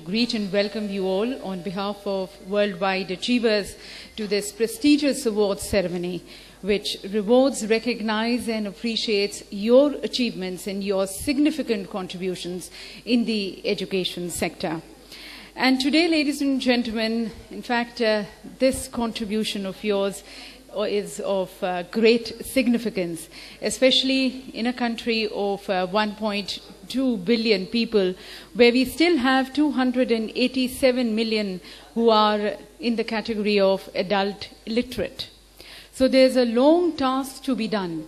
greet and welcome you all on behalf of Worldwide Achievers to this prestigious awards ceremony, which rewards, recognizes and appreciates your achievements and your significant contributions in the education sector. And today, ladies and gentlemen, in fact, this contribution of yours is of great significance, especially in a country of 1.2 billion people, where we still have 287 million who are in the category of adult illiterate. So there's a long task to be done.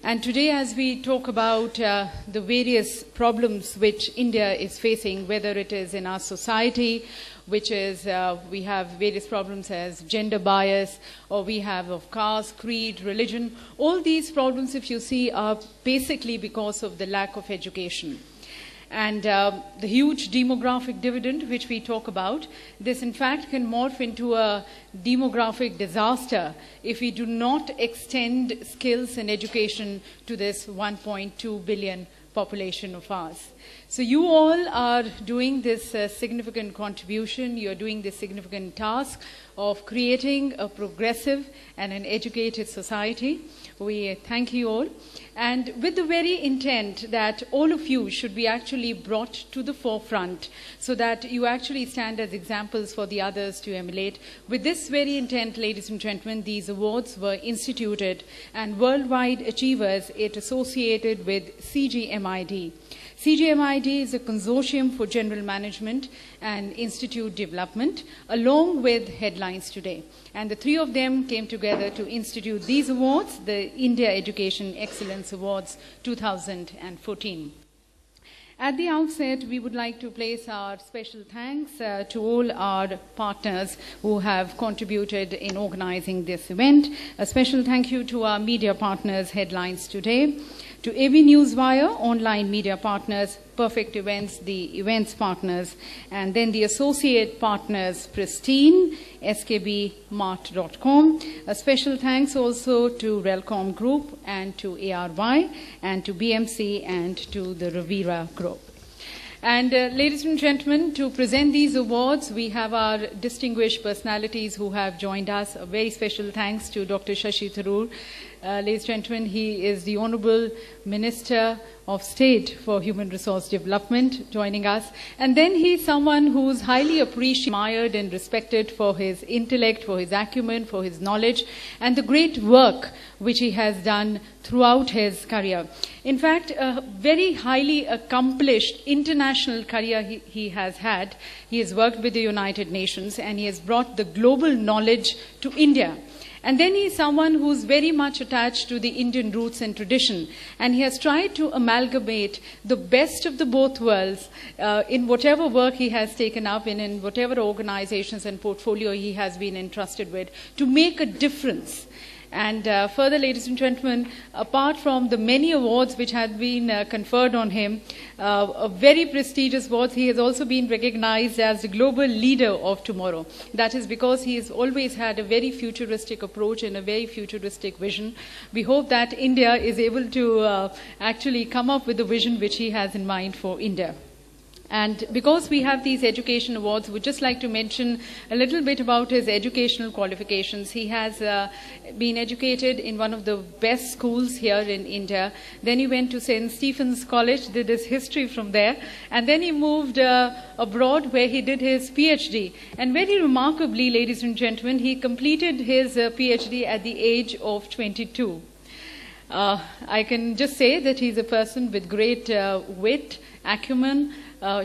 And today, as we talk about the various problems which India is facing, whether it is in our society, which is we have various problems as gender bias, or we have of caste, creed, religion. All these problems, if you see, are basically because of the lack of education. And the huge demographic dividend which we talk about, this in fact can morph into a demographic disaster if we do not extend skills and education to this 1.2 billion population of ours. So you all are doing this significant contribution, you're doing this significant task of creating a progressive and an educated society. We thank you all. And with the very intent that all of you should be actually brought to the forefront so that you actually stand as examples for the others to emulate. With this very intent, ladies and gentlemen, these awards were instituted, and Worldwide Achievers, it associated with CGMID. CGMID is a consortium for general management and institute development, along with Headlines Today. And the three of them came together to institute these awards, the India Education Excellence Awards 2014. At the outset, we would like to place our special thanks to all our partners who have contributed in organizing this event. A special thank you to our media partners, Headlines Today, to AV Newswire, online media partners, Perfect Events, the events partners, and then the associate partners, Pristine, skbmart.com. A special thanks also to Relcom Group and to ARY and to BMC and to the Revera Group. And ladies and gentlemen, to present these awards, we have our distinguished personalities who have joined us. A very special thanks to Dr. Shashi Tharoor. Ladies and gentlemen, he is the Honorable Minister of State for Human Resource Development joining us. And then he's someone who's highly appreciated, admired and respected for his intellect, for his acumen, for his knowledge, and the great work which he has done throughout his career. In fact, a very highly accomplished international career he has had. He has worked with the United Nations and he has brought the global knowledge to India. And then he is someone who's very much attached to the Indian roots and tradition. And he has tried to amalgamate the best of the both worlds in whatever work he has taken up in whatever organizations and portfolio he has been entrusted with to make a difference. And further, ladies and gentlemen, apart from the many awards which have been conferred on him, a very prestigious award, he has also been recognized as the global leader of tomorrow. That is because he has always had a very futuristic approach and a very futuristic vision. We hope that India is able to actually come up with the vision which he has in mind for India. And because we have these education awards, we'd just like to mention a little bit about his educational qualifications. He has been educated in one of the best schools here in India. Then he went to St. Stephen's College, did his history from there. And then he moved abroad where he did his PhD. And very remarkably, ladies and gentlemen, he completed his PhD at the age of 22. I can just say that he's a person with great wit, acumen,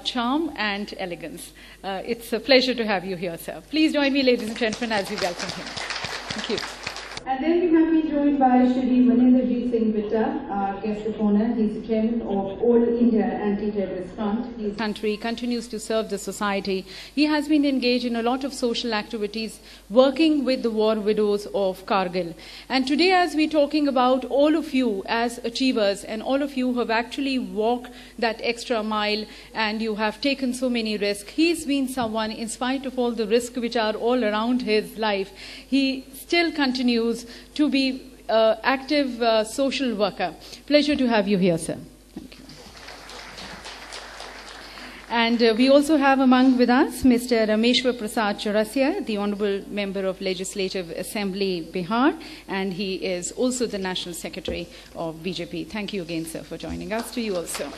charm and elegance. It's a pleasure to have you here, sir. Please join me, ladies and gentlemen, as we welcome him. Thank you. And then we have been joined by Shri Maninderjeet Singh Vitta, our guest of honor. He's the chairman of All India Anti-Terrorist Front. His country continues to serve the society. He has been engaged in a lot of social activities, working with the war widows of Kargil. And today, as we're talking about all of you as achievers and all of you who have actually walked that extra mile and you have taken so many risks, he's been someone, in spite of all the risks which are all around his life, he still continues to be active social worker. Pleasure to have you here, sir. Thank you. And we also have among with us Mr. Rameshwar Prasad Chaurasia, the Honorable Member of Legislative Assembly, Bihar, and he is also the National Secretary of BJP. Thank you again, sir, for joining us. To you also.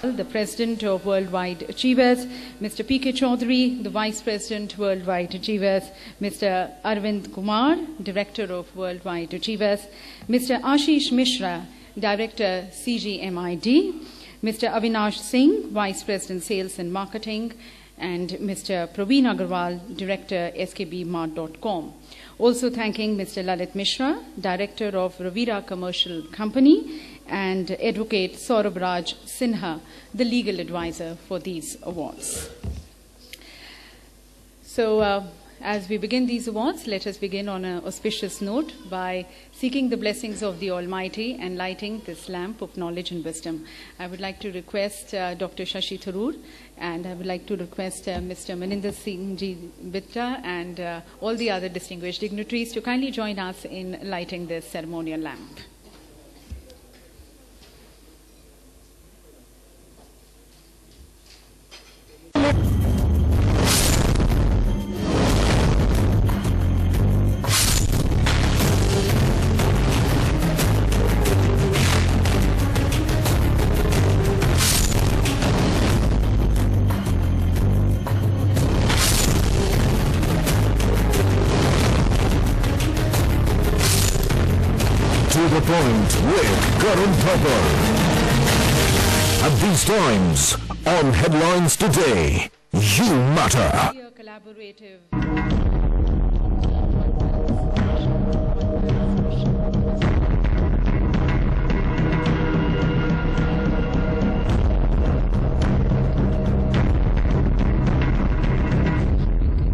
The President of Worldwide Achievers, Mr. P.K. Chaudhary, the Vice President, Worldwide Achievers, Mr. Arvind Kumar, Director of Worldwide Achievers, Mr. Ashish Mishra, Director, CGMID, Mr. Avinash Singh, Vice President, Sales and Marketing, and Mr. Praveen Agarwal, Director, skbmart.com. Also thanking Mr. Lalit Mishra, Director of Ravira Commercial Company, and Advocate Saurabh Raj Sinha, the legal advisor for these awards. So, as we begin these awards, let us begin on an auspicious note by seeking the blessings of the Almighty and lighting this lamp of knowledge and wisdom. I would like to request Dr. Shashi Tharoor, and I would like to request Mr. Maninder Singh Ji Bitta and all the other distinguished dignitaries to kindly join us in lighting this ceremonial lamp. The point with Karan Thapar. At these times, on Headlines Today, You Matter. Collaborative.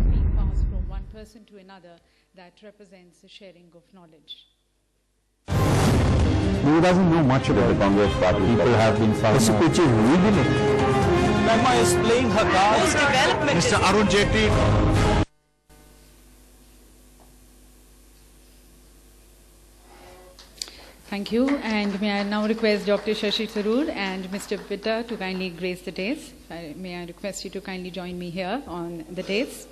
Being passed from one person to another that represents the sharing of knowledge. He doesn't know much about the Congress party. People have been participating legally. Megma is playing her cards. Mr. Arun Jaitley. Thank you. And may I now request Dr. Shashi Tharoor and Mr. Bitta to kindly grace the dais. May I request you to kindly join me here on the dais.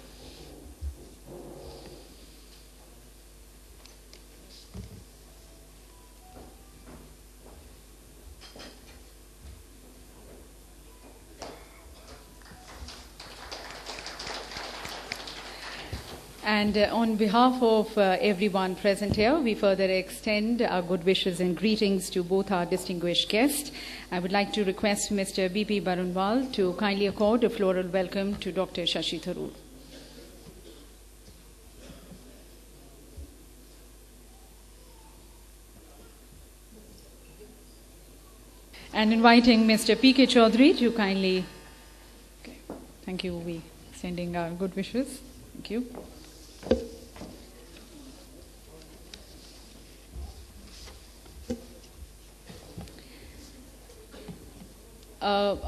And on behalf of everyone present here, we further extend our good wishes and greetings to both our distinguished guests. I would like to request Mr. B.P. Barunwal to kindly accord a floral welcome to Dr. Shashi Tharoor. And inviting Mr. P.K. Chaudhary to kindly... Okay. Thank you. We sending our good wishes. Thank you.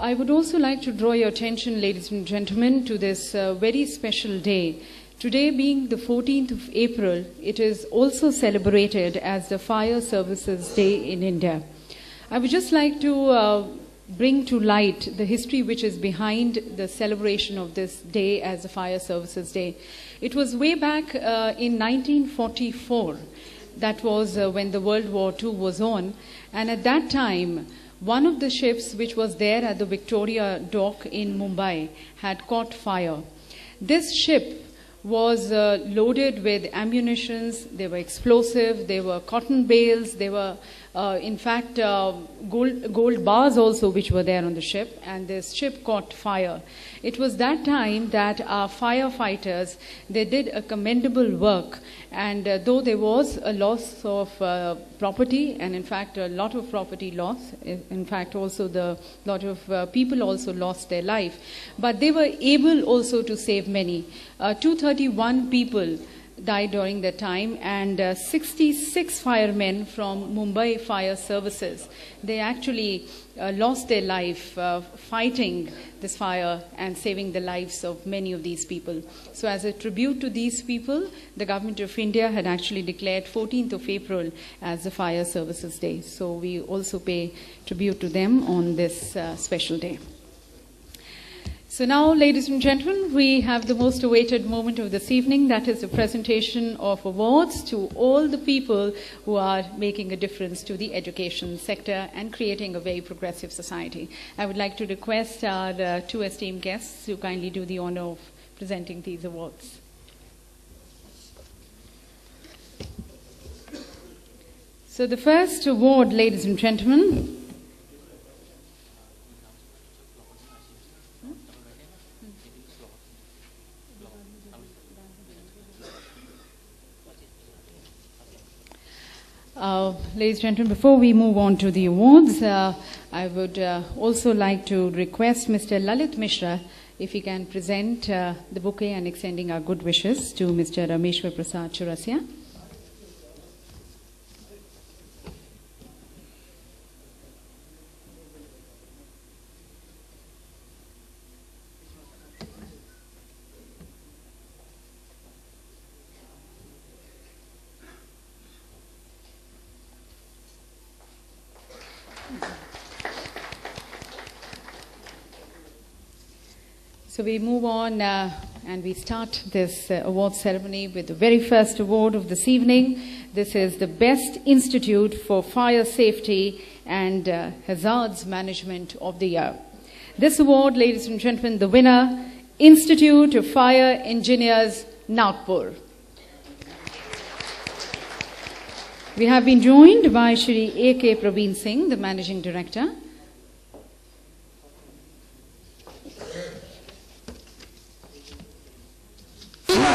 I would also like to draw your attention, ladies and gentlemen, to this very special day. Today being the 14th of April, it is also celebrated as the Fire Services Day in India. I would just like to bring to light the history which is behind the celebration of this day as the Fire Services Day. It was way back in 1944. That was when the World War II was on. And at that time, one of the ships which was there at the Victoria Dock in Mumbai had caught fire. This ship was loaded with ammunitions, they were explosive, they were cotton bales, they were in fact gold bars also which were there on the ship, and this ship caught fire. It was that time that our firefighters, they did a commendable work, and though there was a loss of property, and in fact a lot of property loss, in fact also the lot of people also lost their life, but they were able also to save many. 231 people died during that time, and 66 firemen from Mumbai Fire Services, they actually lost their life fighting this fire and saving the lives of many of these people. So as a tribute to these people, the Government of India had actually declared 14th of April as the Fire Services Day. So we also pay tribute to them on this special day. So now, ladies and gentlemen, we have the most awaited moment of this evening. That is the presentation of awards to all the people who are making a difference to the education sector and creating a very progressive society. I would like to request our two esteemed guests to kindly do the honor of presenting these awards. So the first award, ladies and gentlemen, ladies and gentlemen, before we move on to the awards, I would also like to request Mr. Lalit Mishra if he can present the bouquet and extending our good wishes to Mr. Rameshwar Prasad Chaurasia. So we move on and we start this award ceremony with the very first award of this evening. This is the Best Institute for Fire Safety and Hazards Management of the Year. This award, ladies and gentlemen, the winner, Institute of Fire Engineers, Nagpur. We have been joined by Shri A.K. Praveen Singh, the Managing Director.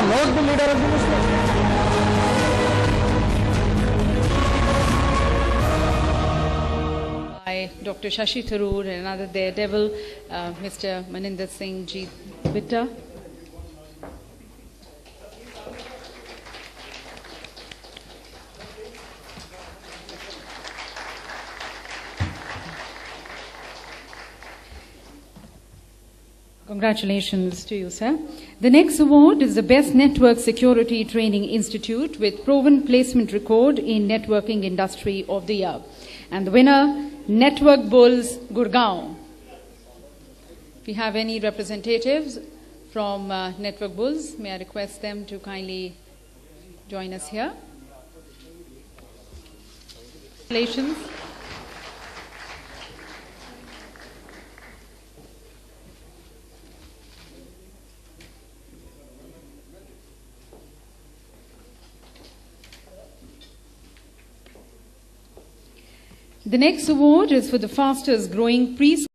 Not the leader of the Muslims. By Dr. Shashi Tharoor and another daredevil, Mr. Maninder Singh Ji Bitta. Congratulations to you, sir. The next award is the Best Network Security Training Institute with proven placement record in networking industry of the year. And the winner, Network Bulls, Gurgaon. If you have any representatives from Network Bulls, may I request them to kindly join us here. Congratulations. The next award is for the fastest growing preschool